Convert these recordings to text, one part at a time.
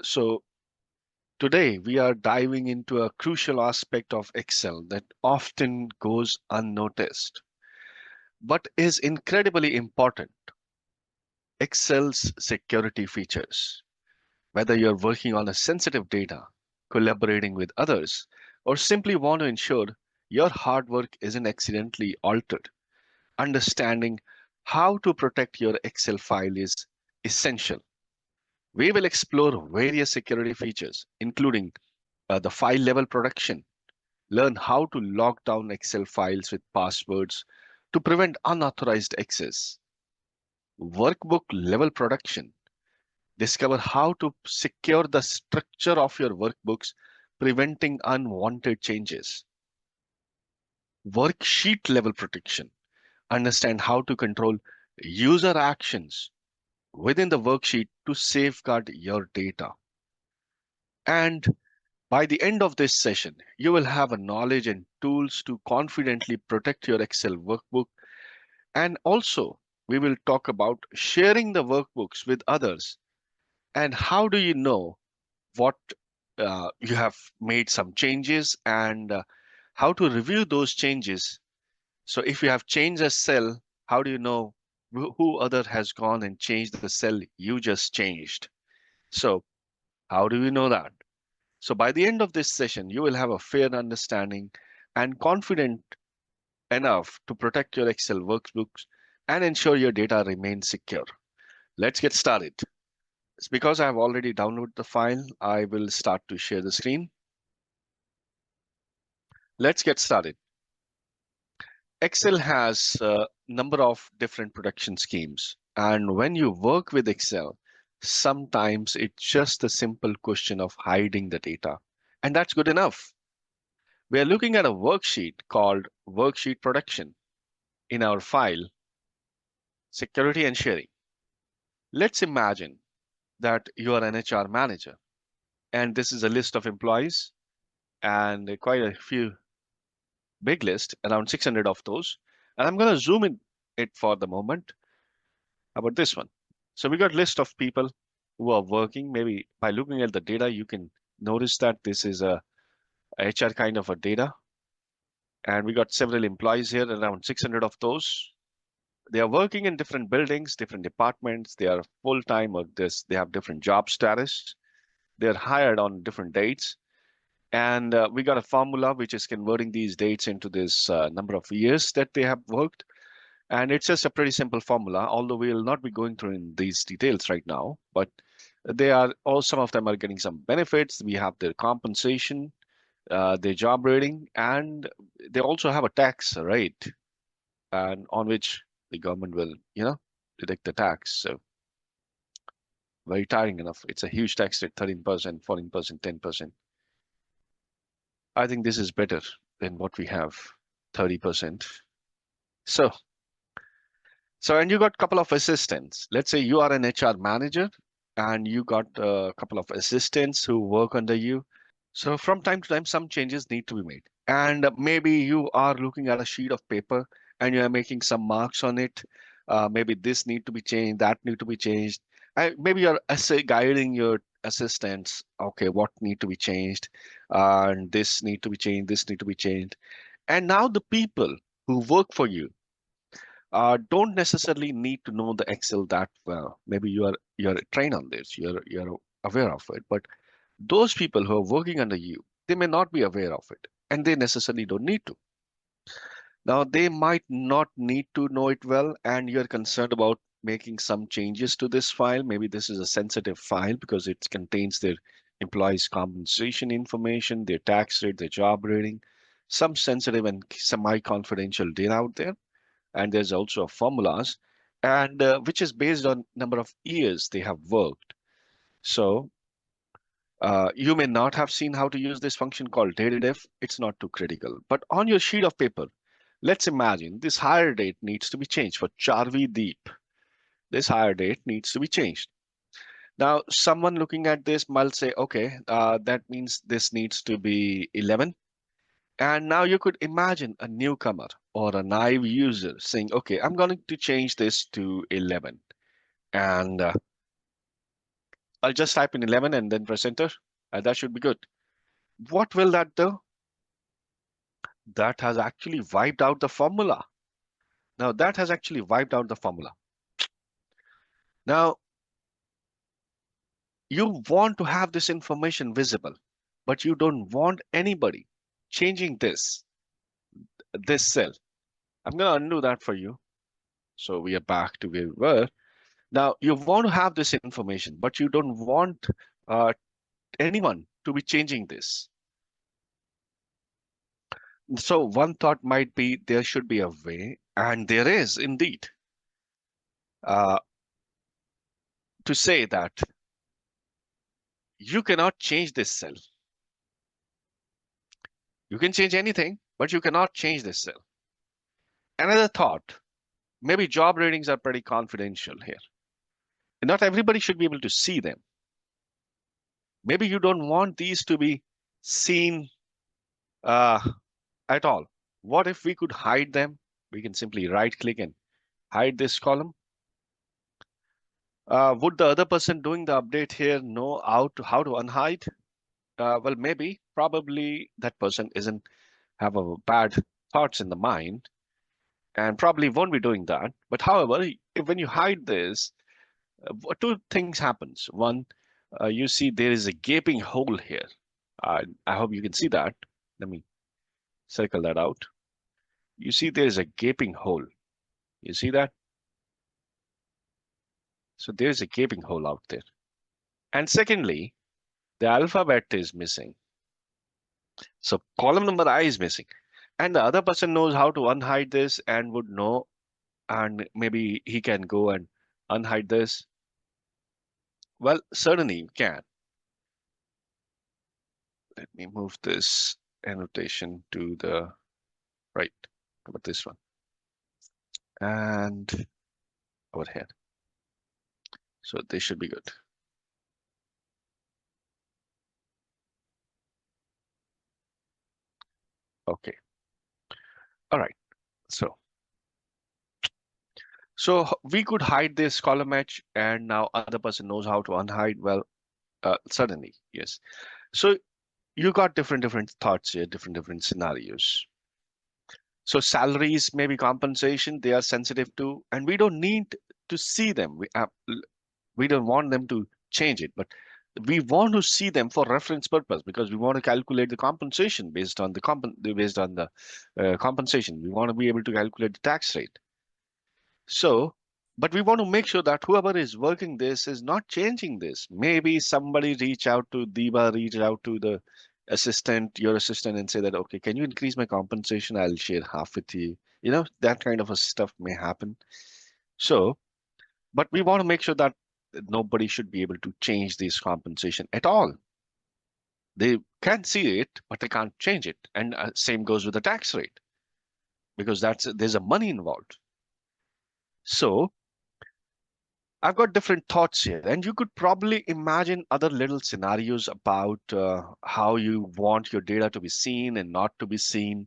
So today we are diving into a crucial aspect of Excel that often goes unnoticed, but is incredibly important. Excel's security features. Whether you're working on a sensitive data, collaborating with others, or simply want to ensure your hard work isn't accidentally altered, understanding how to protect your Excel file is essential. We will explore various security features, including the file level protection, learn how to lock down Excel files with passwords to prevent unauthorized access, workbook level protection, discover how to secure the structure of your workbooks, preventing unwanted changes, worksheet level protection, understand how to control user actions within the worksheet to safeguard your data. And by the end of this session, you will have a knowledge and tools to confidently protect your Excel workbook. And also, we will talk about sharing the workbooks with others. And how do you know what you have made some changes and how to review those changes? So if you have changed a cell, how do you know who other has gone and changed the cell you just changed? So how do we know that? So by the end of this session, you will have a fair understanding and confident enough to protect your Excel workbooks and ensure your data remains secure. Let's get started. It's because I have already downloaded the file. I will start to share the screen. Let's get started. Excel has a number of different protection schemes. And when you work with Excel, sometimes it's just a simple question of hiding the data. And that's good enough. We are looking at a worksheet called Worksheet Protection in our file, Security and Sharing. Let's imagine that you are an HR manager, and this is a list of employees and quite a few big list, around 600 of those. And I'm going to zoom in it for the moment. How about this one? So we got list of people who are working. Maybe by looking at the data, you can notice that this is a HR kind of a data. And we got several employees here, around 600 of those. They are working in different buildings, different departments. They are full-time or this, they have different job status. They're hired on different dates. And we got a formula which is converting these dates into this number of years that they have worked. And it's just a pretty simple formula, although we will not be going through in these details right now. But they are all, some of them are getting some benefits. We have their compensation, their job rating, and they also have a tax rate, and on which the government will, deduct the tax. So very tiring enough. It's a huge tax rate, 13%, 14%, 10%. I think this is better than what we have, 30%. So, and you got a couple of assistants. Let's say you are an HR manager and you got a couple of assistants who work under you. So from time to time, some changes need to be made. And maybe you are looking at a sheet of paper and you are making some marks on it. Maybe this need to be changed, that need to be changed. Maybe you're guiding your assistants. Okay, what need to be changed? And this need to be changed, this need to be changed. And now the people who work for you don't necessarily need to know the Excel that well. Maybe you're trained on this, you're aware of it, but those people who are working under you, they may not be aware of it, and they necessarily don't need to. Now, they might not need to know it well, and you're concerned about making some changes to this file. Maybe this is a sensitive file because it contains their employees' compensation information, their tax rate, their job rating, some sensitive and semi-confidential data out there. And there's also formulas, and which is based on number of years they have worked. So you may not have seen how to use this function called dated. It's not too critical. But on your sheet of paper, let's imagine this hire date needs to be changed for Charvi Deep. This hire date needs to be changed. Now, someone looking at this might say, okay, that means this needs to be 11. And now you could imagine a newcomer or a naive user saying, okay, I'm going to change this to 11. And I'll just type in 11 and then press enter. That should be good. What will that do? That has actually wiped out the formula. Now that has actually wiped out the formula. Now you want to have this information visible, but you don't want anybody changing this cell. I'm going to undo that for you. So we are back to where we were. Now you want to have this information, but you don't want uh, anyone to be changing this. So one thought might be there should be a way, and there is indeed, uh, to say that you cannot change this cell. You can change anything, but you cannot change this cell. Another thought, maybe job ratings are pretty confidential here. Not everybody should be able to see them. Maybe you don't want these to be seen uh, at all. What if we could hide them? We can simply right click and hide this column. Would the other person doing the update here know how to unhide? Well, maybe, probably that person isn't have a bad thoughts in the mind and probably won't be doing that. But however, when you hide this, two things happens. One, you see there is a gaping hole here. I hope you can see that. Let me circle that out. You see there is a gaping hole. You see that? So there's a gaping hole out there. And secondly, the alphabet is missing. So column number I is missing. And the other person knows how to unhide this and would know, and maybe he can go and unhide this. Well, certainly you can. Let me move this annotation to the right. How about this one? And over here. So this should be good. Okay. All right. So we could hide this column edge, and now other person knows how to unhide. Well, certainly, yes. So you got different thoughts here, different scenarios. So salaries, maybe compensation, they are sensitive to, and we don't need to see them. We don't want them to change it, but we want to see them for reference purpose because we want to calculate the compensation based on the compensation. We want to be able to calculate the tax rate. So, but we want to make sure that whoever is working this is not changing this. Maybe somebody reach out to Diva, reach out to the assistant, your assistant, and say that, okay, can you increase my compensation? I'll share half with you. You know, that kind of a stuff may happen. So, but we want to make sure that nobody should be able to change this compensation at all. They can see it, but they can't change it. And same goes with the tax rate because there's a money involved. So I've got different thoughts here, and you could probably imagine other little scenarios about how you want your data to be seen and not to be seen.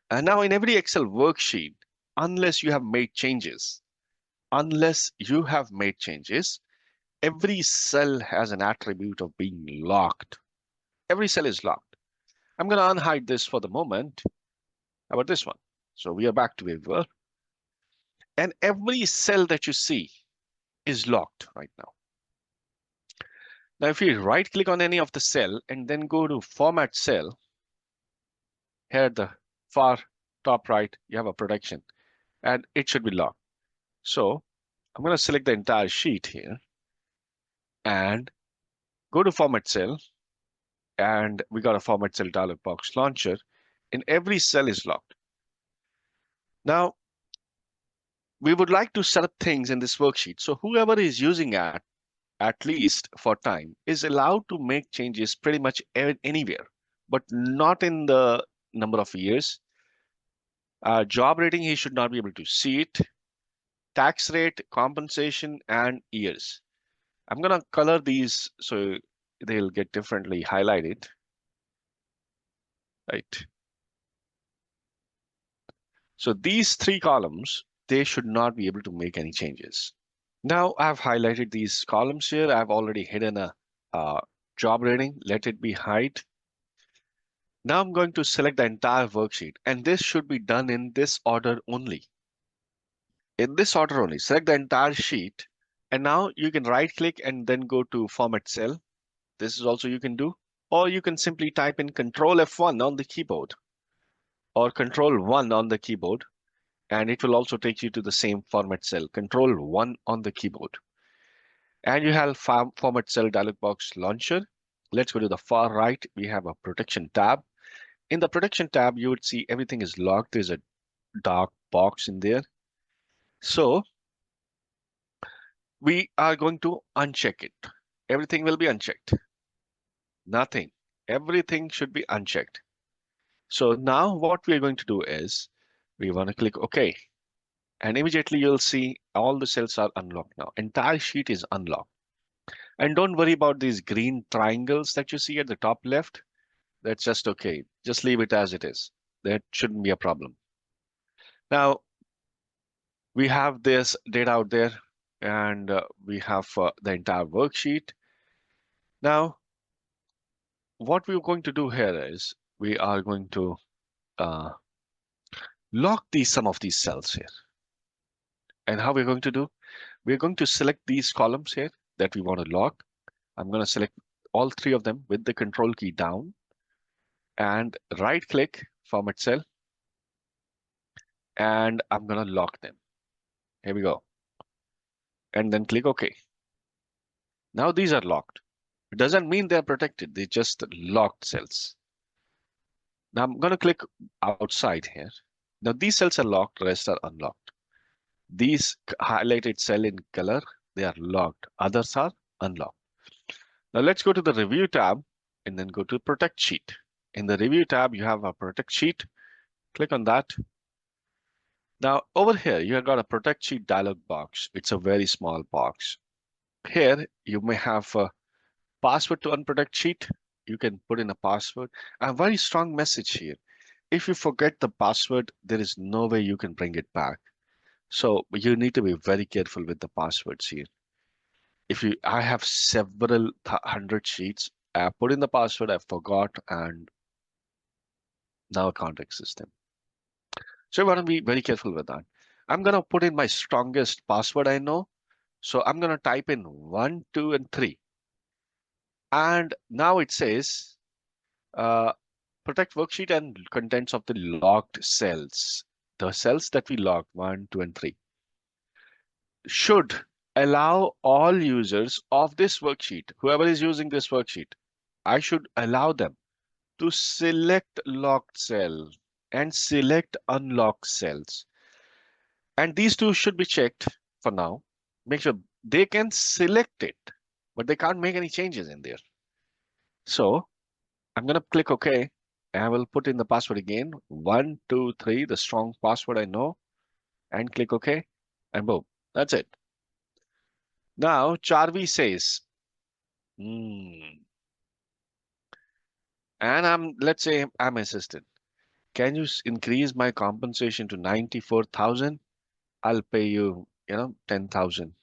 And now in every Excel worksheet, unless you have made changes, unless you have made changes, every cell has an attribute of being locked. Every cell is locked. I'm going to unhide this for the moment. How about this one? So we are back to where we were. And every cell that you see is locked right now. Now, if you right click on any of the cell and then go to format cell, here at the far top right, you have a production and it should be locked. So I'm going to select the entire sheet here and go to format cell. And we got a format cell dialog box launcher and every cell is locked. Now, we would like to set up things in this worksheet. So whoever is using it, at least for time, is allowed to make changes pretty much anywhere, but not in the number of years. Job rating, he should not be able to see it. Tax rate, compensation, and years. I'm going to color these so they'll get differently highlighted. Right. So these three columns, they should not be able to make any changes. Now I've highlighted these columns here. I've already hidden a uh, job rating, let it be height. Now I'm going to select the entire worksheet, and this should be done in this order only. In this order only, select the entire sheet, and now you can right click and then go to format cell. This is also you can do, or you can simply type in Control F1 on the keyboard or Control 1 on the keyboard, and it will also take you to the same format cell, Control 1 on the keyboard. And you have format cell dialog box launcher. Let's go to the far right. We have a protection tab. In the protection tab, you would see everything is locked. There's a dark box in there. So we are going to uncheck it. Everything will be unchecked. Nothing. Everything should be unchecked. So now what we are going to do is we want to click OK. And immediately you'll see all the cells are unlocked now. Entire sheet is unlocked. And don't worry about these green triangles that you see at the top left. That's just okay. Just leave it as it is. That shouldn't be a problem. Now, we have this data out there, and we have the entire worksheet. Now, what we're going to do here is we are going to uh, lock some of these cells here. And how we're going to do? We're going to select these columns here that we want to lock. I'm going to select all three of them with the control key down and right click format cell, and I'm going to lock them. Here we go. And then click OK. Now these are locked. It doesn't mean they're protected. They're just locked cells. Now I'm going to click outside here. Now these cells are locked, rest are unlocked. These highlighted cell in color, they are locked. Others are unlocked. Now let's go to the review tab and then go to protect sheet. In the review tab, you have a protect sheet. Click on that. Now over here, you have got a protect sheet dialog box. It's a very small box. Here, you may have a password to unprotect sheet. You can put in a password. A very strong message here. If you forget the password, there is no way you can bring it back. So you need to be very careful with the passwords here. I have several hundred sheets. I put in the password, I forgot, and now I can't access them. So you want to be very careful with that. I'm going to put in my strongest password I know. So I'm going to type in 1, 2, and 3. And now it says, protect worksheet and contents of the locked cells. The cells that we locked, 1, 2, and 3, should allow all users of this worksheet, whoever is using this worksheet, I should allow them to select locked cell and select unlocked cells. And these two should be checked for now. Make sure they can select it, but they can't make any changes in there. So I'm going to click OK. And I will put in the password again, 1, 2, 3, the strong password I know, and click OK. And boom, that's it. Now Charvi says, and let's say I'm assistant. Can you increase my compensation to 94,000? I'll pay you, 10,000.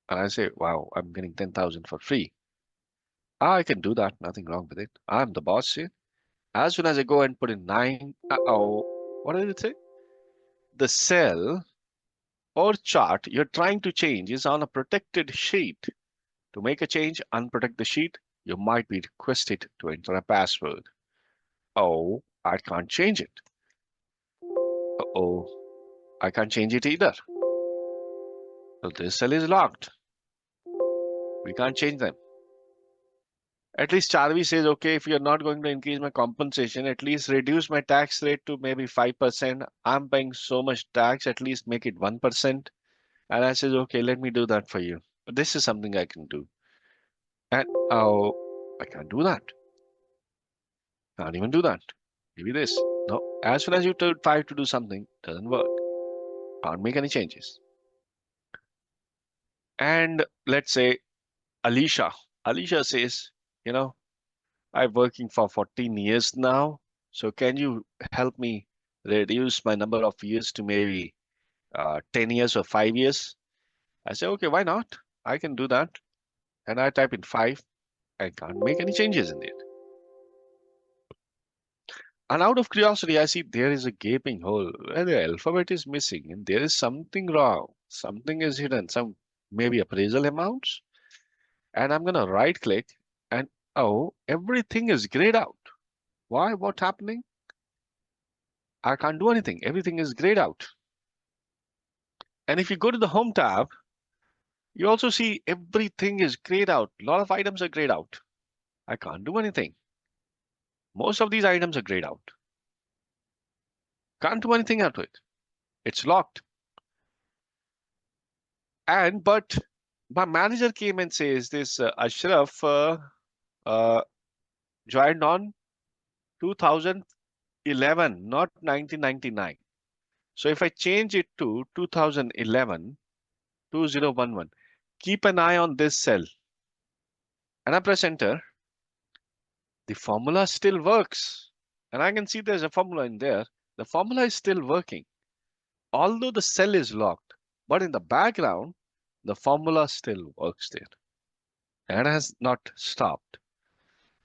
And I say, wow, I'm getting 10,000 for free. I can do that. Nothing wrong with it. I'm the boss here. As soon as I go and put in 9, what did it say? The cell or chart you're trying to change is on a protected sheet. To make a change, unprotect the sheet. You might be requested to enter a password. Oh, I can't change it. Oh, I can't change it either. So this cell is locked. We can't change them. At least Charvi says, okay, if you're not going to increase my compensation, at least reduce my tax rate to maybe 5%. I'm paying so much tax, at least make it 1%. And I says, okay, let me do that for you. But this is something I can do. And oh, I can't do that. Can't even do that. Maybe this. No, as soon as you try to do something, doesn't work. Can't make any changes. And let's say Alicia. Alicia says, I'm working for 14 years now. So can you help me reduce my number of years to maybe 10 years or 5 years? I say, okay, why not? I can do that. And I type in 5. I can't make any changes in it. And out of curiosity, I see there is a gaping hole where the alphabet is missing and there is something wrong. Something is hidden, some maybe appraisal amounts. And I'm gonna right click and oh, everything is grayed out. Why? What's happening? I can't do anything. Everything is grayed out. And if you go to the home tab, you also see everything is grayed out. A lot of items are grayed out. I can't do anything. Most of these items are grayed out. Can't do anything out of it. It's locked. And but my manager came and says this Ashraf uh, joined on 2011, not 1999. So if I change it to 2011, 2011, keep an eye on this cell and I press enter, the formula still works. And I can see there's a formula in there. The formula is still working, although the cell is locked. But in the background, the formula still works there and has not stopped.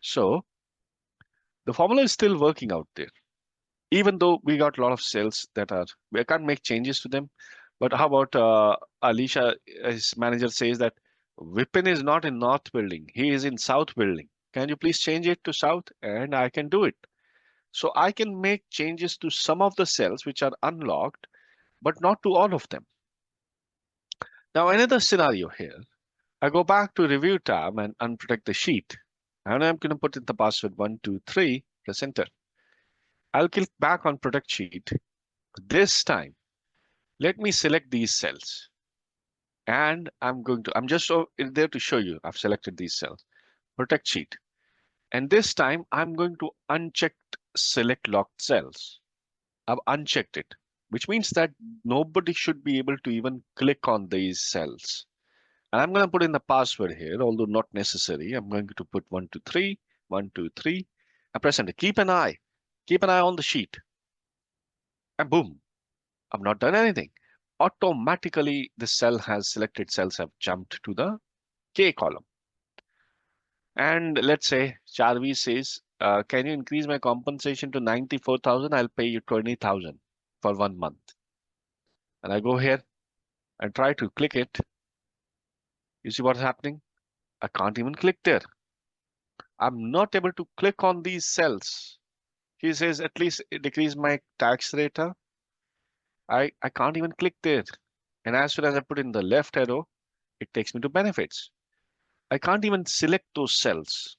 So the formula is still working out there, even though we got a lot of cells that are, we can't make changes to them. But how about Alicia, his manager says that Vipin is not in North building, he is in South building. Can you please change it to South? And I can do it. So I can make changes to some of the cells which are unlocked, but not to all of them. Now, another scenario here, I go back to review tab and unprotect the sheet. And I'm going to put in the password 123, press enter. I'll click back on protect sheet. This time, let me select these cells. And I'm just there to show you, I've selected these cells, protect sheet. And this time I'm going to uncheck select locked cells. I've unchecked it, which means that nobody should be able to even click on these cells. And I'm going to put in the password here, although not necessary. I'm going to put 123, 123. I press enter. Keep an eye on the sheet. And boom, I've not done anything. Automatically, the cell has selected cells have jumped to the K column. And let's say Charvi says, can you increase my compensation to 94,000? I'll pay you 20,000 for 1 month. And I go here and try to click it. You see what's happening? I can't even click there. I'm not able to click on these cells. He says, at least decrease my tax rate. Huh? I can't even click there. And as soon as I put in the left arrow, it takes me to benefits. I can't even select those cells.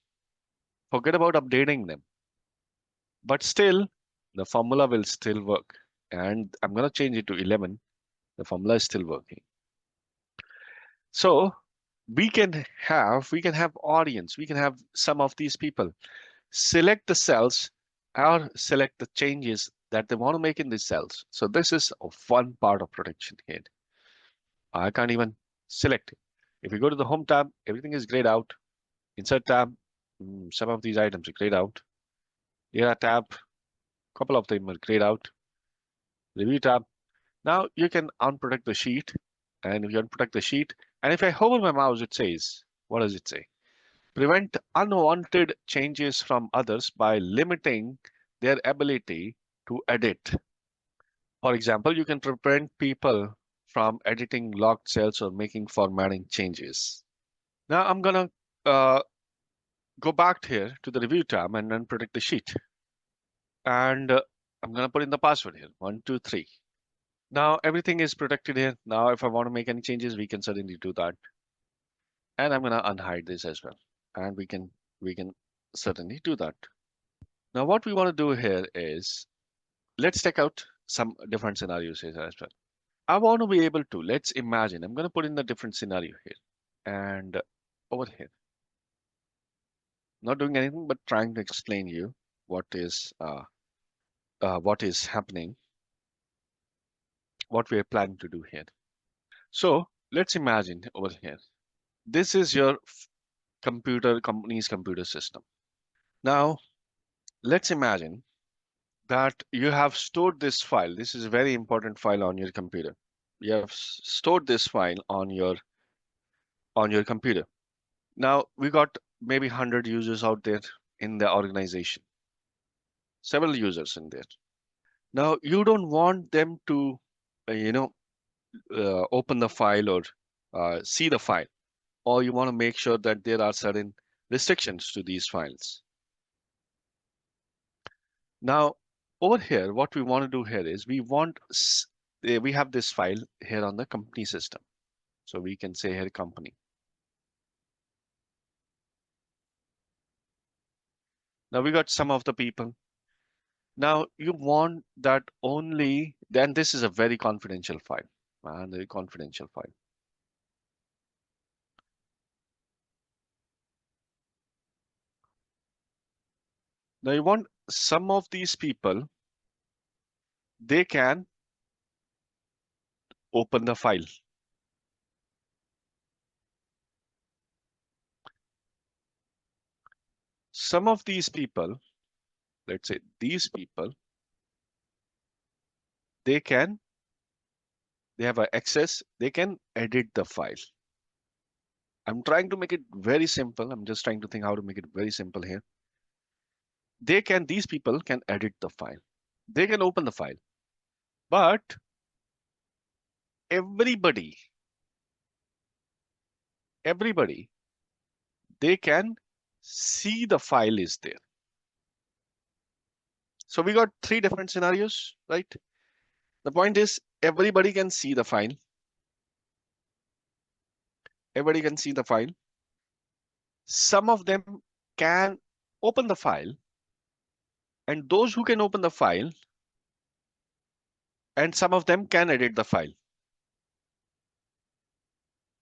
Forget about updating them. But still, the formula will still work. And I'm going to change it to 11. The formula is still working. So we can have audience. We can have some of these people select the cells or select the changes that they want to make in these cells. So this is a fun part of protection here. I can't even select it. If you go to the home tab, everything is grayed out. Insert tab, some of these items are grayed out. Data tab, a couple of them are grayed out. Review tab. Now you can unprotect the sheet. And if you unprotect the sheet, and if I hover my mouse, it says, what does it say? Prevent unwanted changes from others by limiting their ability to edit. For example, you can prevent people from editing locked cells or making formatting changes. Now I'm gonna go back here to the review tab and unprotect the sheet. And I'm gonna put in the password here, 123. Now everything is protected here. Now if I want to make any changes, we can certainly do that. And I'm gonna unhide this as well. And we can certainly do that. Now what we want to do here is, let's take out some different scenarios here as well. I want to be able to, let's imagine, I'm going to put in a different scenario here and over here. Not doing anything, but trying to explain you what is happening, what we are planning to do here. So let's imagine over here. This is your company's computer system. Now let's imagine that you have stored this file. This is a very important file on your computer. You have stored this file on your computer. Now we got maybe 100 users out there in the organization, several users in there. Now, you don't want them to, uh, you know, open the file or see the file, or you want to make sure that there are certain restrictions to these files. Now, over here, what we want to do here is we have this file here on the company system. So we can say here company. Now we got some of the people. Now you want that only, then this is a very confidential file, and very confidential file. Now you want some of these people, they can open the file. Some of these people, let's say these people, they can, they have access, they can edit the file. I'm trying to make it very simple. I'm just trying to think how to make it very simple here. These people can edit the file. They can open the file, but everybody, everybody, they can see the file is there. So we got three different scenarios, right? The point is everybody can see the file. Everybody can see the file. Some of them can open the file, and those who can open the file, and some of them can edit the file.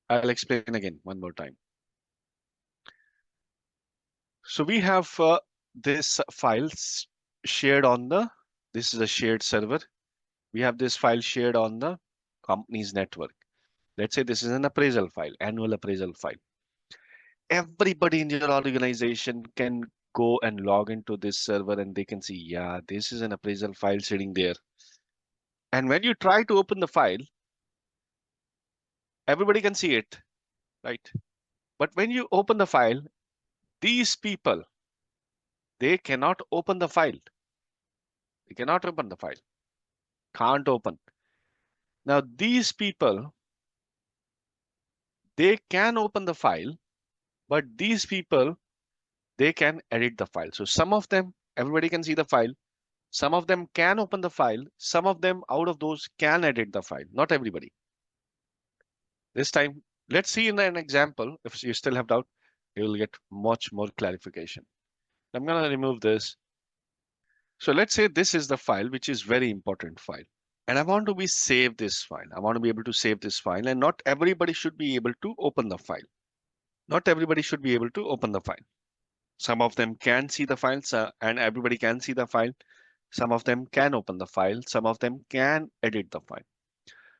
I'll explain again one more time. So we have this file shared on this is a shared server. We have this file shared on the company's network. Let's say this is an appraisal file, annual appraisal file. Everybody in your organization can go and log into this server and they can see, yeah, this is an appraisal file sitting there. And when you try to open the file, everybody can see it, right? But when you open the file, these people, they cannot open the file. They cannot open the file. Can't open. Now, these people, they can open the file, but these people, they can edit the file. So some of them, everybody can see the file. Some of them can open the file. Some of them out of those can edit the file. Not everybody. This time, let's see in an example. If you still have doubt, you will get much more clarification. I'm going to remove this. So let's say this is the file, which is very important file. And I want to be save this file. I want to be able to save this file, and not everybody should be able to open the file. Not everybody should be able to open the file. Some of them can see the files and everybody can see the file. Some of them can open the file. Some of them can edit the file.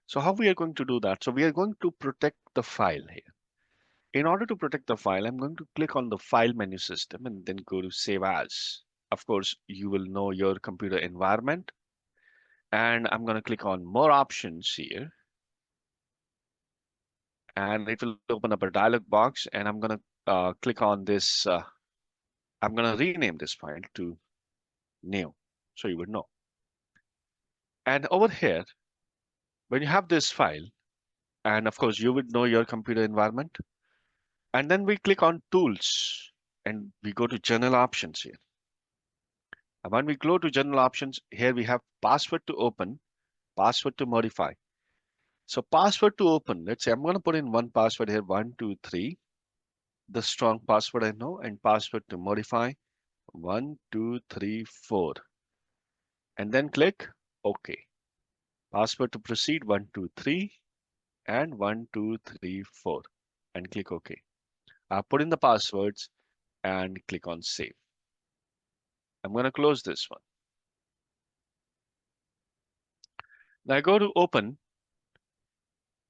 So how we are going to do that? So we are going to protect the file here. In order to protect the file, I'm going to click on the file menu system and then go to save as. Of course, you will know your computer environment. And I'm going to click on more options here. And it will open up a dialog box. And I'm going to click on this. I'm going to rename this file to new, so you would know. And over here, when you have this file, and of course, you would know your computer environment. And then we click on tools and we go to general options here. And when we go to general options, here we have password to open, password to modify. So password to open, let's say I'm going to put in one password here, 123, the strong password I know, and password to modify, 1234. And then click OK. Password to proceed, 123 and 1234, and click OK. I put in the passwords and click on save. I'm going to close this one. Now I go to open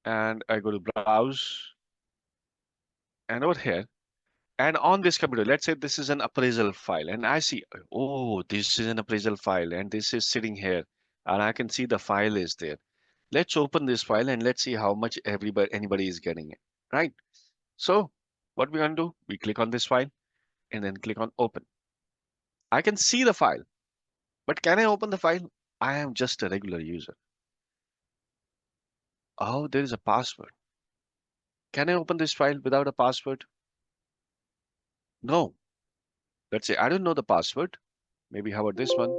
and I go to browse, and over here, and on this computer, let's say this is an appraisal file, and I see, oh, this is an appraisal file and this is sitting here and I can see the file is there. Let's open this file and let's see how much anybody is getting it, right? So what we're going to do, we click on this file. and then click on open. I can see the file, but can I open the file? I am just a regular user. Oh, there is a password. Can I open this file without a password? No. Let's say I don't know the password. Maybe how about this one?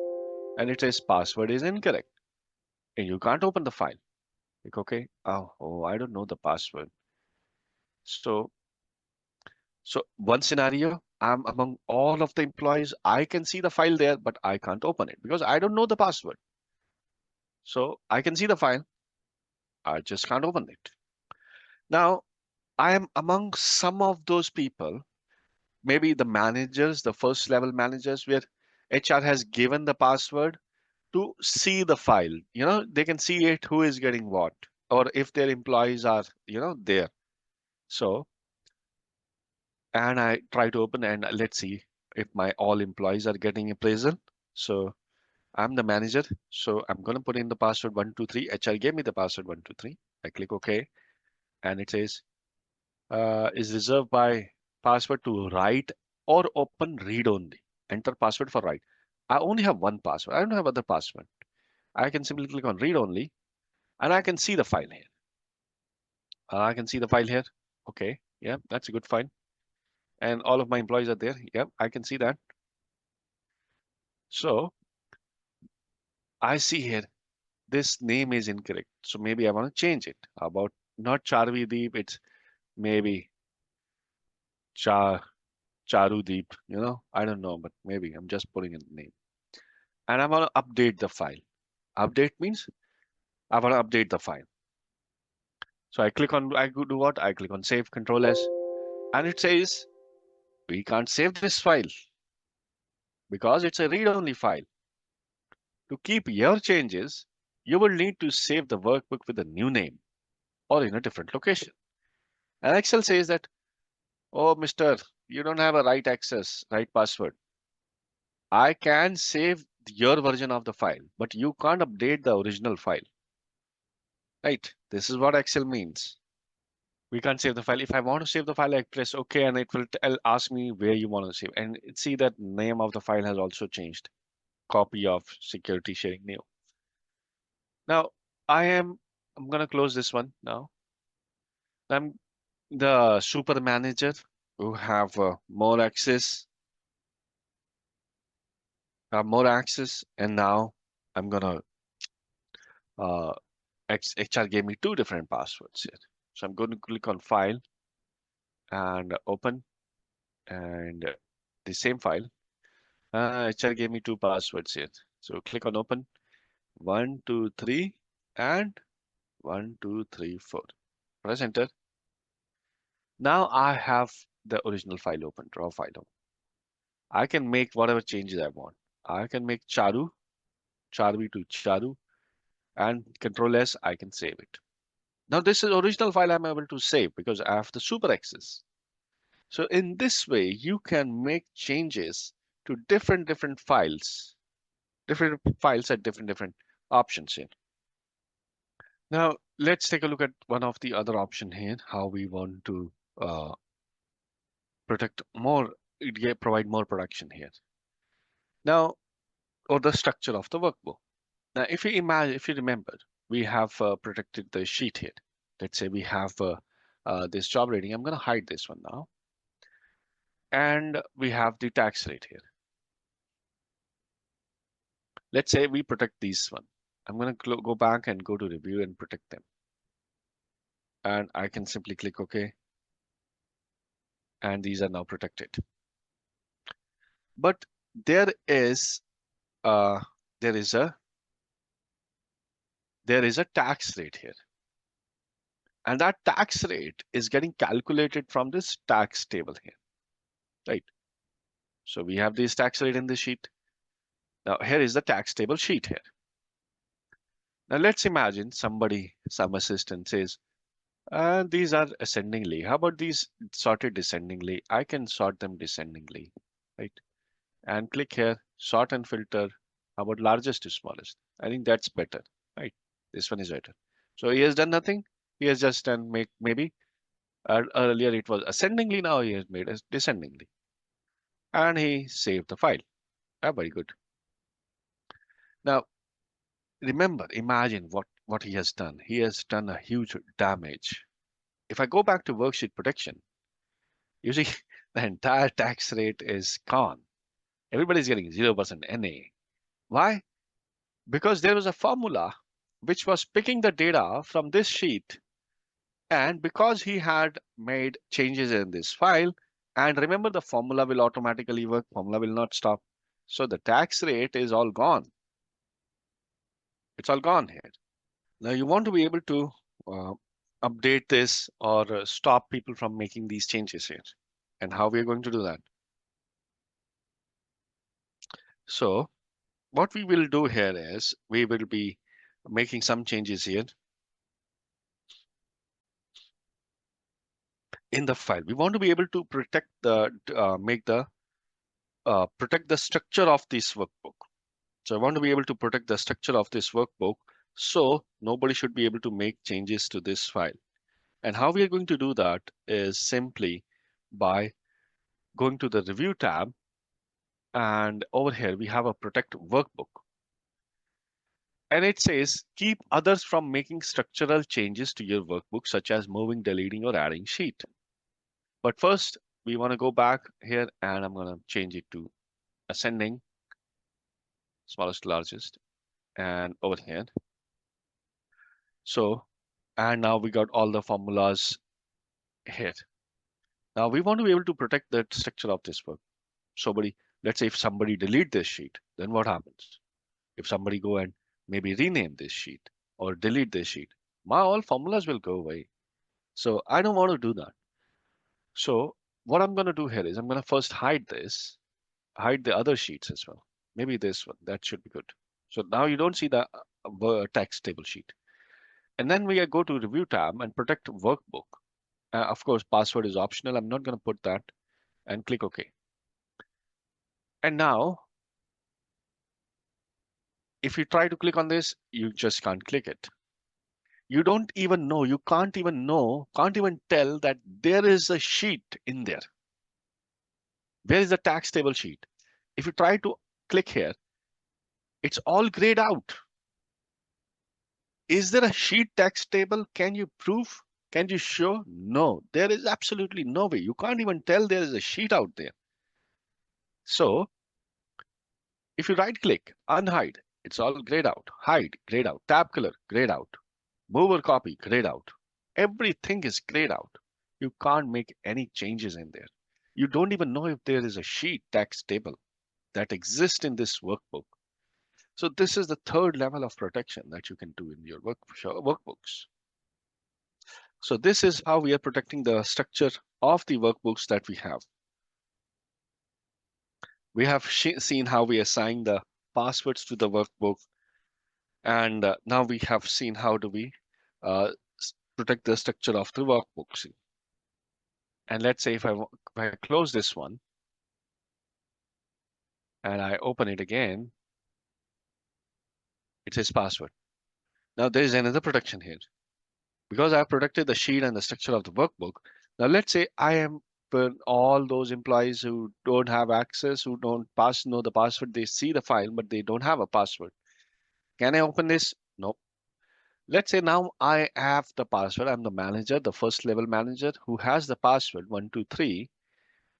And it says password is incorrect. And you can't open the file. Like, okay, oh, I don't know the password. So, so one scenario, I'm among all of the employees. I can see the file there, but I can't open it because I don't know the password. So I can see the file. I just can't open it. Now, I am among some of those people, maybe the managers, the first level managers, where HR has given the password to see the file. They can see it, who is getting what, or if their employees are, there. So, and I try to open and let's see if my all employees are getting appraisal. So I'm the manager. So I'm going to put in the password 123. HR gave me the password 123. I click OK. And it says, is reserved by password to write or open read only. Enter password for write. I only have one password. I don't have other password. I can simply click on read only and I can see the file here. I can see the file here. Okay. Yeah, that's a good file. And all of my employees are there. Yeah, I can see that. So I see here this name is incorrect. So maybe I want to change it. How about not Charvi it's maybe Cha Charudeep, I don't know, but maybe I'm just putting in the name. And I want to update the file. Update means I want to update the file. So I do what? I click on save, Control S, and it says we can't save this file because it's a read-only file. To keep your changes, you will need to save the workbook with a new name or in a different location. And Excel says that, oh, Mr. You don't have a right access, right password. I can save your version of the file, but you can't update the original file. Right? This is what Excel means. We can't save the file. If I want to save the file, I press OK and it will ask me where you want to save. And see that name of the file has also changed. Copy of security sharing new. Now I'm gonna close this one now. I'm the super manager who have more access, and now I'm gonna uh, HR gave me two different passwords here. So I'm going to click on file and open and the same file. HR gave me two passwords here. So click on open, 123 and 1234. Press enter. Now I have the original file open, raw file open. I can make whatever changes I want. I can make Charvi to Charu, and Control S, I can save it. Now this is original file I'm able to save because I have the super access. So in this way, you can make changes to different files at different options here. Now let's take a look at one of the other option here, how we want to uh, protect more, provide more protection here. Now, or the structure of the workbook. Now, if you remember, we have protected the sheet here. Let's say we have this job rating. I'm going to hide this one now. And we have the tax rate here. Let's say we protect these one. I'm going to go back and go to review and protect them. And I can simply click OK. And these are now protected. But there is uh, there is a tax rate here. And that tax rate is getting calculated from this tax table here, right? So we have this tax rate in the sheet. Now here is the tax table sheet here. Now let's imagine some assistant says, these are ascendingly. How about these sorted descendingly? I can sort them descendingly, right? And click here, sort and filter. How about largest to smallest? I think that's better, right? This one is better. So he has done nothing. He has just done maybe earlier it was ascendingly. Now he has made us descendingly. and he saved the file. Very good. Now, remember, imagine what he has done. He has done a huge damage. If I go back to worksheet protection, you see the entire tax rate is gone. Everybody's getting 0% NA. Why? Because there was a formula which was picking the data from this sheet, and because he had made changes in this file, and remember the formula will automatically work, formula will not stop. So the tax rate is all gone. It's all gone here. Now you want to be able to uh, update this or stop people from making these changes here. And how we are going to do that? So what we will do here is we will be making some changes here in the file. We want to be able to protect the protect the structure of this workbook. So I want to be able to protect the structure of this workbook, so nobody should be able to make changes to this file. And how we are going to do that is simply by going to the review tab, and over here we have a protect workbook. And it says keep others from making structural changes to your workbook, such as moving, deleting, or adding sheet. But first, we want to go back here, and I'm going to change it to ascending, smallest to largest, and over here. So, and now we got all the formulas here. Now we want to be able to protect the structure of this work. Let's say if somebody delete this sheet, then what happens? If somebody go and maybe rename this sheet or delete this sheet, my all formulas will go away. So I don't want to do that. So what I'm going to do here is I'm going to first hide this, hide the other sheets as well. Maybe this one, that should be good. So now you don't see the text table sheet. And then we go to review tab and protect workbook. Of course, password is optional. I'm not going to put that, and click OK. And now, if you try to click on this, you just can't click it. You don't even know, you can't even know, can't even tell that there is a sheet in there. Where is the tax table sheet? If you try to click here, it's all grayed out. Is there a sheet tax table? Can you prove? Can you show? No, there is absolutely no way. You can't even tell there is a sheet out there. So if you right click, unhide, it's all grayed out. Hide, grayed out. Tab color, grayed out. Move or copy, grayed out. Everything is grayed out. You can't make any changes in there. You don't even know if there is a sheet tax table that exists in this workbook. So this is the third level of protection that you can do in your workbooks. So this is how we are protecting the structure of the workbooks that we have. We have seen how we assign the passwords to the workbook. And now we have seen how do we protect the structure of the workbooks. And let's say if I close this one and I open it again, it says password. Now there is another protection here. Because I've protected the sheet and the structure of the workbook. Now let's say I am for all those employees who don't have access, who don't know the password, they see the file, but they don't have a password. Can I open this? No. Let's say now I have the password. I'm the manager, the first level manager who has the password 123,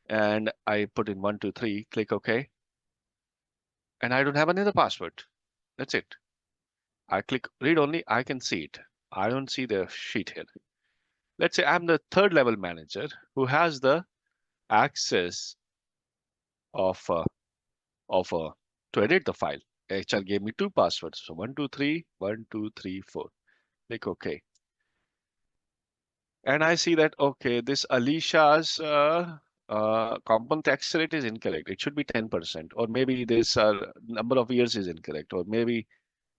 and I put in 123, click OK, and I don't have another password. That's it. I click read only, I can see it. I don't see the sheet here. Let's say I'm the third level manager who has the access of to edit the file. HR gave me two passwords. So 123, 1234. Click OK. And I see that, okay, this Alicia's compound tax rate is incorrect. It should be 10%, or maybe this number of years is incorrect, or maybe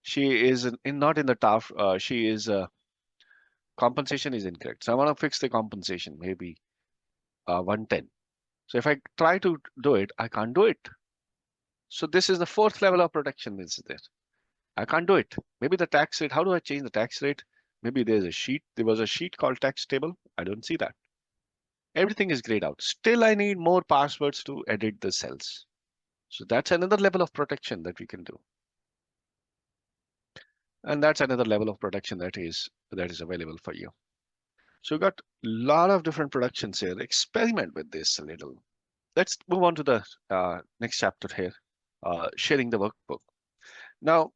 she is not in the top, she is compensation is incorrect. So I want to fix the compensation, maybe 110. So if I try to do it, I can't do it. So this is the fourth level of protection that's there. I can't do it. Maybe the tax rate, how do I change the tax rate? Maybe there's a sheet. There was a sheet called tax table. I don't see that. Everything is grayed out. Still, I need more passwords to edit the cells. So that's another level of protection that we can do. And that's another level of protection that is available for you. So you got a lot of different productions here. Experiment with this a little. Let's move on to the next chapter here, sharing the workbook. Now,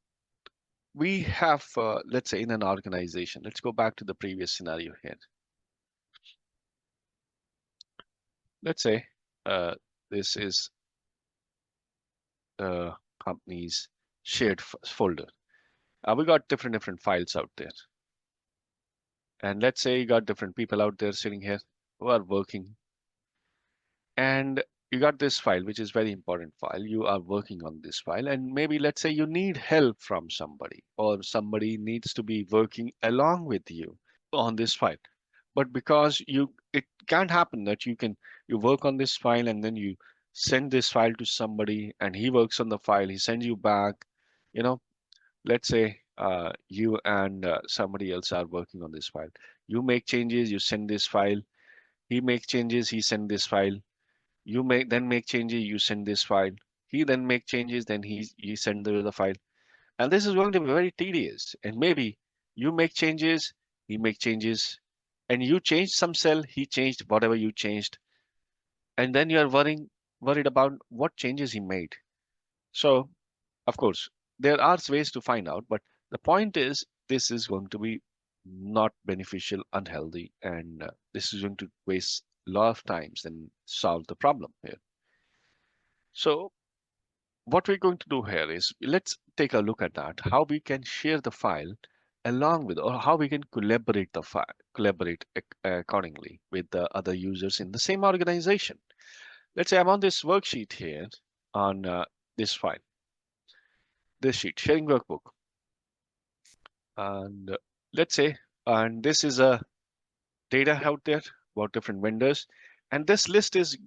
we have, let's say, in an organization, let's go back to the previous scenario here. Let's say this is the company's shared folder. We got different files out there. And let's say you got different people out there sitting here who are working. And you got this file, which is very important file. You are working on this file, and maybe let's say you need help from somebody, or somebody needs to be working along with you on this file. But because it can't happen that you work on this file and then you send this file to somebody and he works on the file, he sends you back. You know, let's say you and somebody else are working on this file. You make changes, you send this file. He makes changes, he send this file. You make changes, you send this file. He then make changes, then he send the file. And this is going to be very tedious. And maybe you make changes, he make changes, and you changed some cell, he changed whatever you changed, and then you are worried about what changes he made. So, of course, there are ways to find out, but the point is this is going to be not beneficial, unhealthy, and this is going to waste a lot of times and solve the problem here. So what we're going to do here is let's take a look at that, how we can share the file along with, or how we can collaborate accordingly with the other users in the same organization. Let's say I'm on this worksheet here on this file, this sheet, sharing workbook. And let's say, and this is a data out there about different vendors. And this list is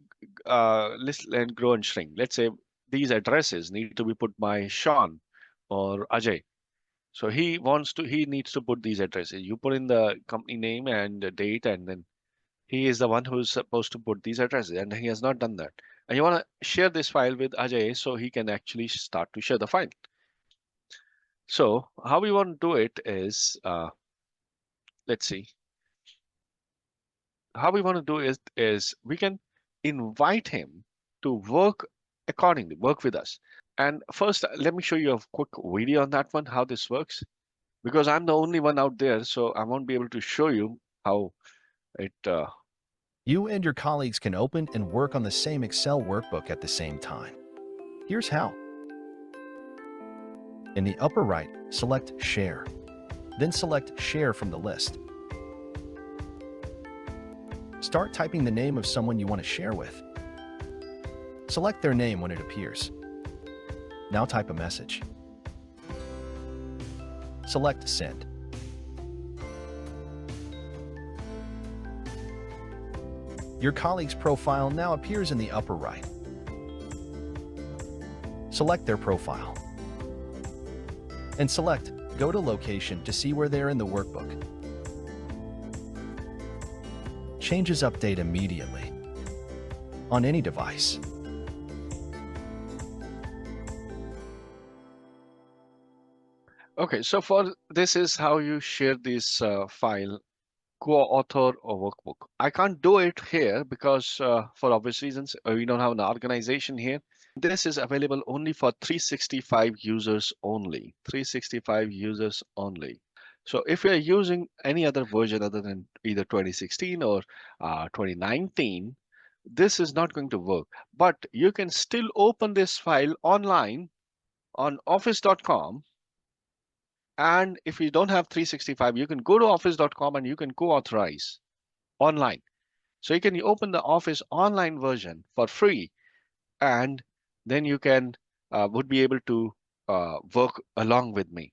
list and grow and shrink. Let's say these addresses need to be put by Sean or Ajay. So he needs to put these addresses. You put in the company name and the date, and then he is the one who's supposed to put these addresses, and he has not done that. And you want to share this file with Ajay so he can actually start to share the file. So how we want to do it is, let's see, how we want to do is we can invite him to work accordingly, work with us. And first, let me show you a quick video on that one, how this works, because I'm the only one out there, so I won't be able to show you how it. You and your colleagues can open and work on the same Excel workbook at the same time. Here's how. In the upper right, select Share. Then select Share from the list. Start typing the name of someone you want to share with. Select their name when it appears. Now type a message. Select Send. Your colleague's profile now appears in the upper right. Select their profile. And select Go to Location to see where they're in the workbook. Changes update immediately on any device. Okay, so for this is how you share this file, co-author or workbook. I can't do it here because for obvious reasons, we don't have an organization here. This is available only for 365 users only. 365 users only. So if you're using any other version other than either 2016 or 2019, this is not going to work. But you can still open this file online on office.com. And if you don't have 365, you can go to office.com and you can co-authorize online. So you can open the Office online version for free, and then you can would be able to work along with me.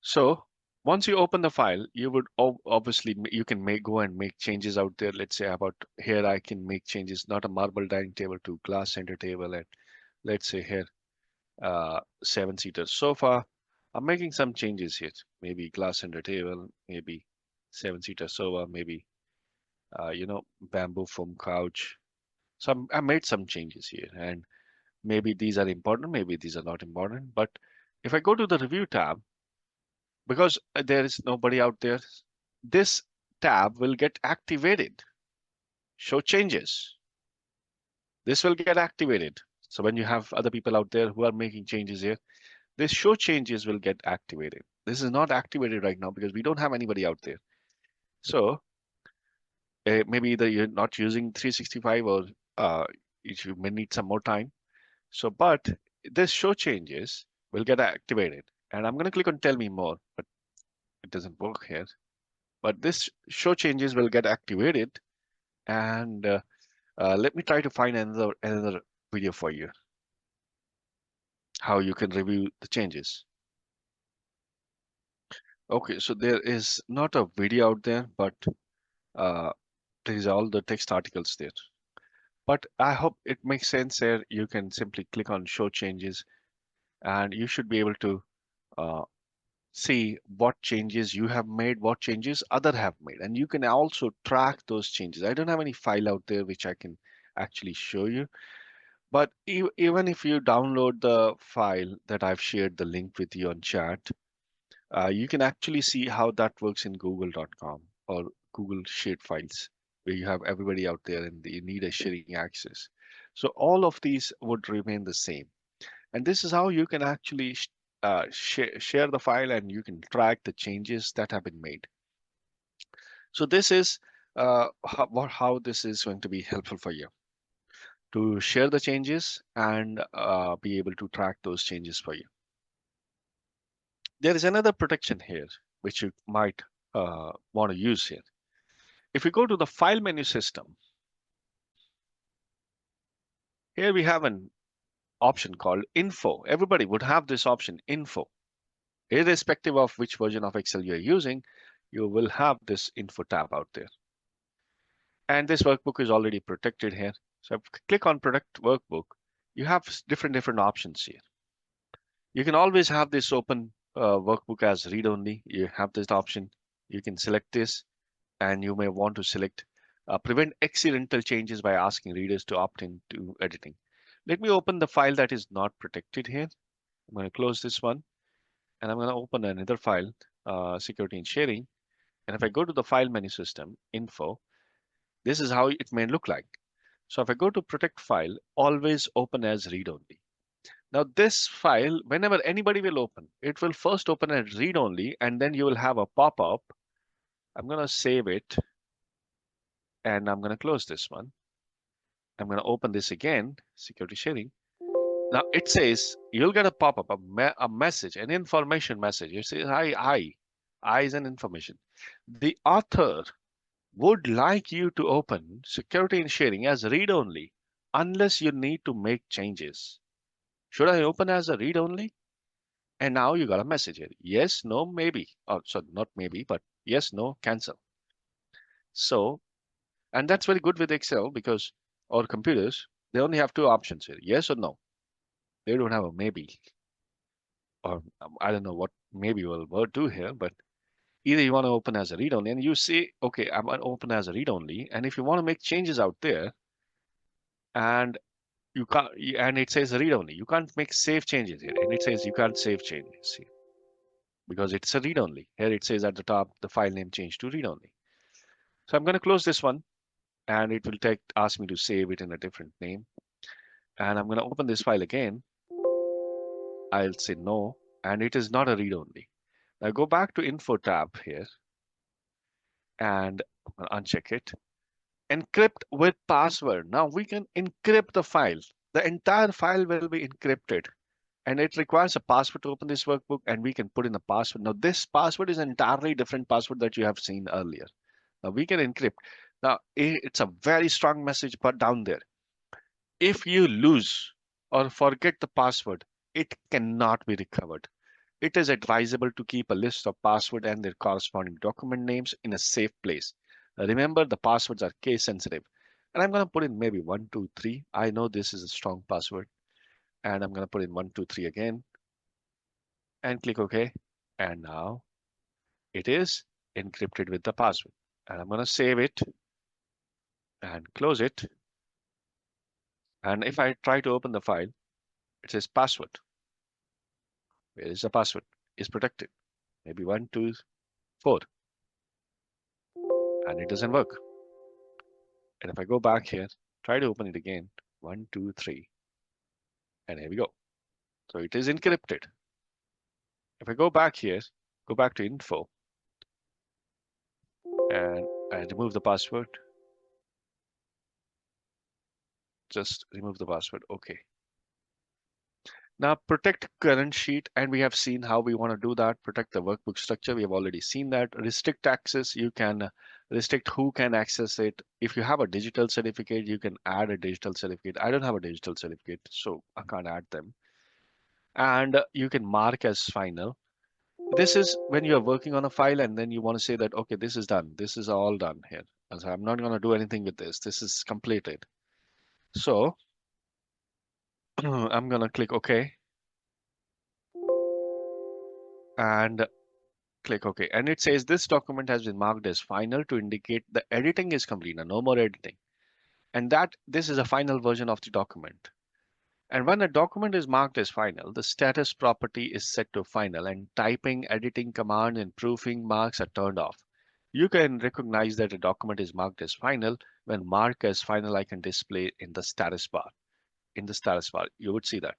So once you open the file, you would obviously you can go and make changes out there. Let's say about here, I can make changes, not a marble dining table to glass center table, and let's say here 7-seater sofa. I'm making some changes here. Maybe glass center table, maybe 7-seater sofa, maybe bamboo foam couch. So I made some changes here, and maybe these are important, maybe these are not important. But if I go to the review tab, because there is nobody out there, this tab will get activated. Show changes. This will get activated. So when you have other people out there who are making changes here, this show changes will get activated. This is not activated right now because we don't have anybody out there. So maybe either you're not using 365 or you may need some more time. So, but this show changes will get activated. And I'm going to click on tell me more, but it doesn't work here. But this show changes will get activated. And let me try to find another video for you, how you can review the changes. Okay, so there is not a video out there, but uh, there is all the text articles there. But I hope it makes sense here. You can simply click on show changes and you should be able to uh, see what changes you have made, what changes other have made, and you can also track those changes. I don't have any file out there which I can actually show you, but even if you download the file that I've shared the link with you on chat, you can actually see how that works in google.com or Google Shared Files, where you have everybody out there and you need a sharing access. So all of these would remain the same. And this is how you can actually share the file and you can track the changes that have been made. So this is how this is going to be helpful for you to share the changes and be able to track those changes for you. There is another protection here which you might want to use here. If we go to the file menu system, here we have an option called info. Everybody would have this option info. Irrespective of which version of Excel you're using, you will have this info tab out there. And this workbook is already protected here. So if you click on protect workbook, you have different options here. You can always have this open workbook as read only. You have this option. You can select this and you may want to select prevent accidental changes by asking readers to opt into editing. Let me open the file that is not protected here. I'm going to close this one and I'm going to open another file, security and sharing. And if I go to the file menu system, info, this is how it may look like. So if I go to protect file, always open as read only. Now this file, whenever anybody will open, it will first open as read only, and then you will have a pop-up. I'm going to save it and I'm going to close this one. I'm going to open this again, security sharing. Now it says you'll get a pop-up, a message, an information message. It says, I is an information. The author would like you to open security and sharing as read only unless you need to make changes. Should I open as a read only? And now you got a message here. Yes, no, maybe. Oh, so not maybe, but yes, no, cancel. So, and that's very good with Excel because or computers, they only have two options here, yes or no. They don't have a maybe. Or I don't know what maybe will do here, but either you want to open as a read only and you say, okay, I'm going to open as a read only. And if you want to make changes out there and you can't, and it says read only, you can't make save changes here. And it says you can't save changes here because it's a read only. Here it says at the top, the file name changed to read only. So I'm going to close this one and it will ask me to save it in a different name. And I'm going to open this file again. I'll say no, and it is not a read only. Now go back to info tab here and uncheck it. Encrypt with password. Now we can encrypt the file. The entire file will be encrypted and it requires a password to open this workbook and we can put in a password. Now this password is an entirely different password that you have seen earlier. Now we can encrypt. Now it's a very strong message but down there. If you lose or forget the password, it cannot be recovered. It is advisable to keep a list of password and their corresponding document names in a safe place. Remember, the passwords are case sensitive. And I'm going to put in maybe 123. I know this is a strong password. And I'm going to put in 123 again and click OK. And now it is encrypted with the password. And I'm going to save it. and close it. And if I try to open the file, it says password. Where is the password? Is protected. Maybe 1, 2, 4, and it doesn't work. And if I go back here, try to open it again, 1, 2, 3, and here we go. So it is encrypted. If I go back here, go back to info, and I remove the password, just remove the password. Okay. Now protect current sheet, and we have seen how we want to do that. Protect the workbook structure. We have already seen that. Restrict access. You can restrict who can access it. If you have a digital certificate, you can add a digital certificate. I don't have a digital certificate, so I can't add them. And you can mark as final. This is when you're working on a file and then you want to say that, okay, this is done. This is all done here. And so I'm not going to do anything with this. This is completed. So I'm going to click OK and click OK. And it says this document has been marked as final to indicate the editing is complete. Now, no more editing. And that this is a final version of the document. And when a document is marked as final, the status property is set to final and typing, editing commands, and proofing marks are turned off. You can recognize that a document is marked as final when marked as final I can display in the status bar. In the status bar, you would see that.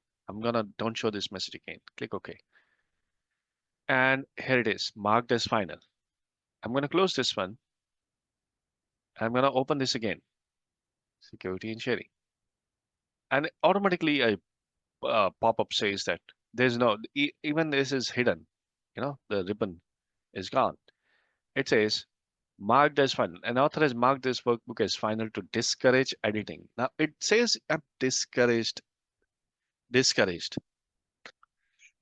Don't show this message again. Click OK. And here it is, marked as final. I'm gonna close this one. I'm gonna open this again, security and sharing. And automatically a pop-up says that there's no, even this is hidden, the ribbon is gone. It says marked as final. An author has marked this workbook as final to discourage editing. Now it says I'm discouraged.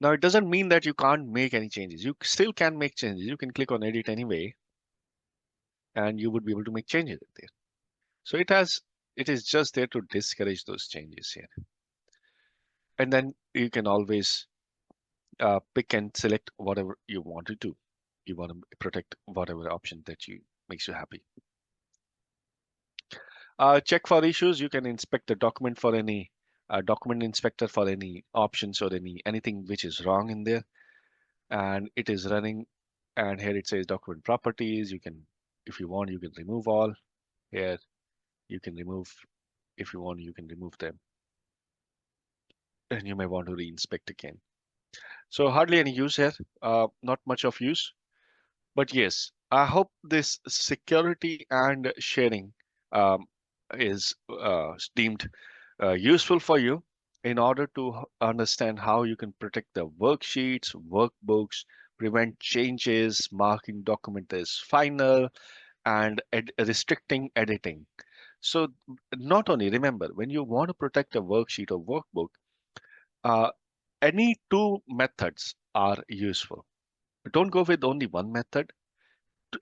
Now it doesn't mean that you can't make any changes. You still can make changes. You can click on edit anyway, and you would be able to make changes there. So it is just there to discourage those changes here. And then you can always pick and select whatever you want to do. You want to protect whatever option that you makes you happy. Check for issues. You can inspect the document for any document inspector for any options or anything which is wrong in there. And it is running. And here it says document properties. You can, if you want, you can remove all. Here you can remove, if you want, you can remove them. And you may want to re-inspect again. So hardly any use here. Not much of use. But yes, I hope this security and sharing um, is deemed useful for you in order to understand how you can protect the worksheets, workbooks, prevent changes, marking document as final, and restricting editing. So not only remember, when you want to protect a worksheet or workbook, uh, any two methods are useful. Don't go with only one method,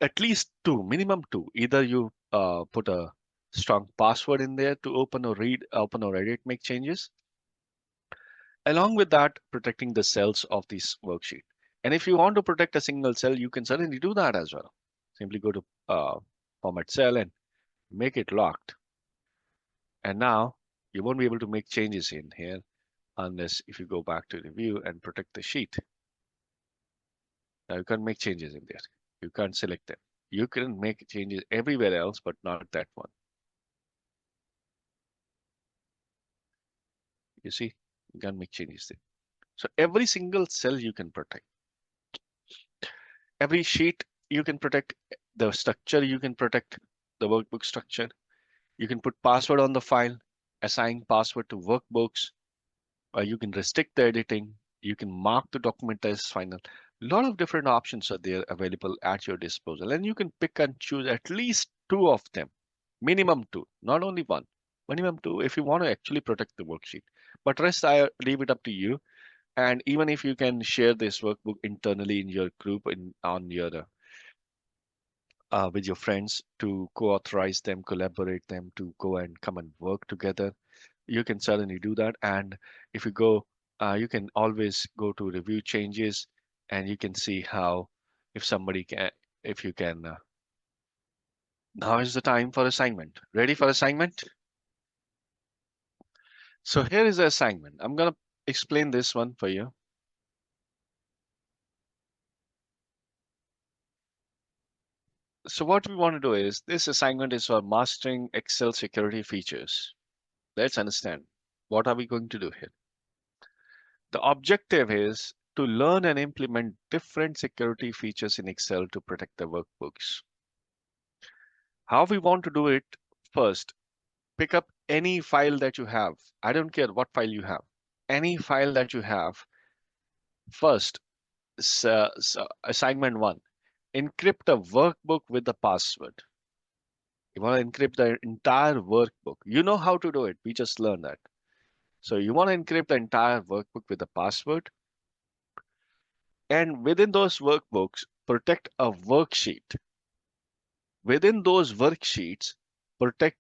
at least two, minimum two. Either you put a strong password in there to open or edit, make changes. Along with that, protecting the cells of this worksheet. And if you want to protect a single cell, you can certainly do that as well. Simply go to format cell and make it locked. And now you won't be able to make changes in here unless if you go back to the view and protect the sheet. Now you can't make changes in there. You can't select them. You can make changes everywhere else, but not that one. You see, you can make changes there. So every single cell you can protect. Every sheet you can protect. The structure you can protect. The workbook structure. You can put password on the file, assign password to workbooks, or you can restrict the editing. You can mark the document as final. A lot of different options are there available at your disposal, and you can pick and choose at least two of them, minimum two, not only one, minimum two if you want to actually protect the worksheet. But rest, I leave it up to you. And even if you can share this workbook internally in your group on your with your friends to co-authorize them, collaborate them to go and come and work together, you can certainly do that. And if you go, you can always go to review changes, and you can see how if somebody can, if you can Now is the time for assignment. Ready for assignment? So here is the assignment. I'm going to explain this one for you. So what we want to do is this assignment is for mastering Excel security features. Let's understand what are we going to do here. The objective is to learn and implement different security features in Excel to protect the workbooks. How we want to do it: first, pick up any file that you have. I don't care what file you have. Any file that you have. First, assignment one, encrypt the workbook with the password. You want to encrypt the entire workbook. You know how to do it. We just learned that. So you want to encrypt the entire workbook with a password. And within those workbooks, protect a worksheet. Within those worksheets,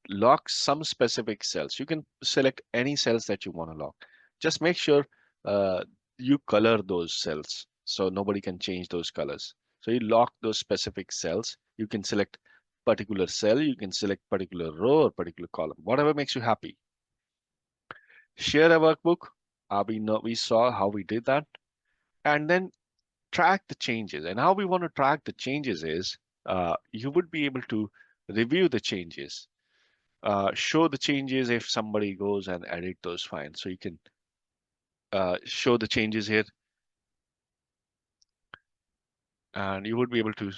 lock some specific cells. You can select any cells that you want to lock. Just make sure uh, you color those cells so nobody can change those colors. So you lock those specific cells. You can select particular cell, you can select particular row or particular column, whatever makes you happy. Share a workbook. We saw how we did that. And then track the changes. And how we want to track the changes is you would be able to review the changes, show the changes if somebody goes and edit those files. So you can show the changes here, and you would be able to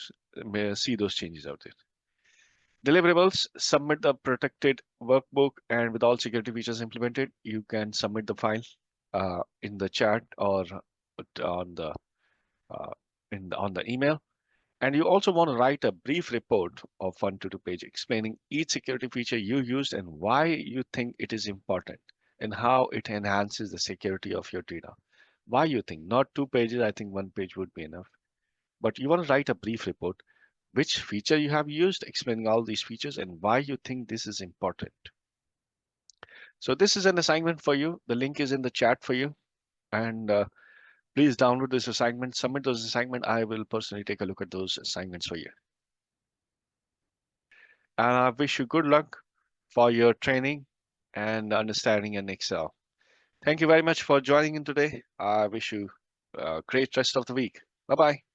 see those changes out there. Deliverables: submit the protected workbook, and with all security features implemented, you can submit the file in the chat or on the uh, on the email. And you also want to write a brief report of 1 to 2 pages explaining each security feature you used and why you think it is important and how it enhances the security of your data. Why you think, not 2 pages, I think 1 page would be enough. But you want to write a brief report, which feature you have used, explaining all these features and why you think this is important. So this is an assignment for you. The link is in the chat for you. And please download this assignment, submit those assignments. I will personally take a look at those assignments for you. And I wish you good luck for your training and understanding in Excel. Thank you very much for joining in today. I wish you a great rest of the week. Bye bye.